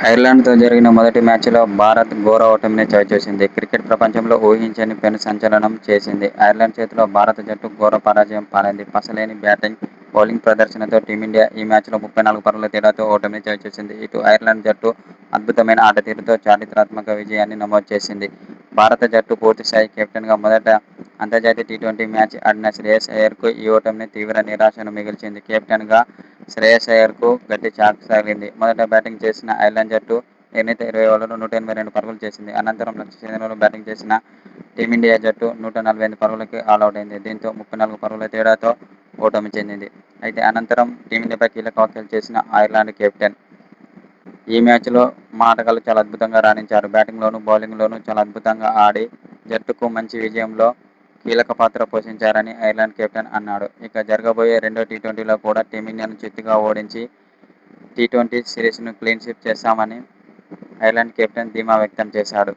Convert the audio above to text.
ఐర్లాండ్‌తో జరిగిన మొదటి మ్యాచ్‌లో భారత్ ఘోర ఓటమిని చవిచూసింది. క్రికెట్ ప్రపంచంలో ఊహించని పెను సంచలనం చేసింది. ఐర్లాండ్ చేతిలో భారత జట్టు ఘోర పరాజయం పాలైంది. పసలేని బ్యాటింగ్, బౌలింగ్ ప్రదర్శనతో టీమిండియా ఈ మ్యాచ్‌లో 34 పరుగుల తేడాతో ఓటమిని చవిచూసింది. ఇటు ఐర్లాండ్ జట్టు అద్భుతమైన ఆటతీరుతో చారిత్రాత్మక విజయాన్ని నమోదు చేసింది. భారత జట్టు పూర్తిస్థాయి కెప్టెన్‌గా మొదట అంతర్జాతీయ టీ20 మ్యాచ్ ఆడిన శ్రేయస్ అయ్యర్‌కు ఈ ఓటమి తీవ్ర నిరాశను మిగిల్చింది. కెప్టెన్‌గా శ్రేయస్ అయ్యర్‌కు గట్టి షాక్ తగిలింది. మొదట బ్యాటింగ్ చేసిన ఐర్లాండ్ జట్టు నిర్ణీత 20 ఓవర్లలో 182 పరుగులు చేసింది. అనంతరం లక్ష్య ఛేదనలో బ్యాటింగ్ చేసిన టీమిండియా జట్టు 148 పరుగులకే ఆలౌటైంది. దీంతో 34 పరుగుల తేడాతో ఓటమి చెందింది. అయితే అనంతరం టీమిండియాపై కీలక వ్యాఖ్యలు చేసిన ఐర్లాండ్ కెప్టెన్ ఈ మ్యాచ్‌లో మా ఆటగాళ్లు చాలా అద్భుతంగా రాణించారు. బ్యాటింగ్‌లోనూ, బౌలింగ్‌లోనూ చాలా అద్భుతంగా ఆడి జట్టుకు మంచి విజయంలో కీలక పాత్ర పోషించారని ఐర్లాండ్ కెప్టెన్ అన్నాడు. ఇక జరగబోయే రెండో టీ20లో కూడా టీమిండియాను చిత్తుగా ఓడించి టీ20 సిరీస్‌ను క్లీన్ స్వీప్ చేస్తామని ఐర్లాండ్ కెప్టెన్ ధీమా వ్యక్తం చేశాడు.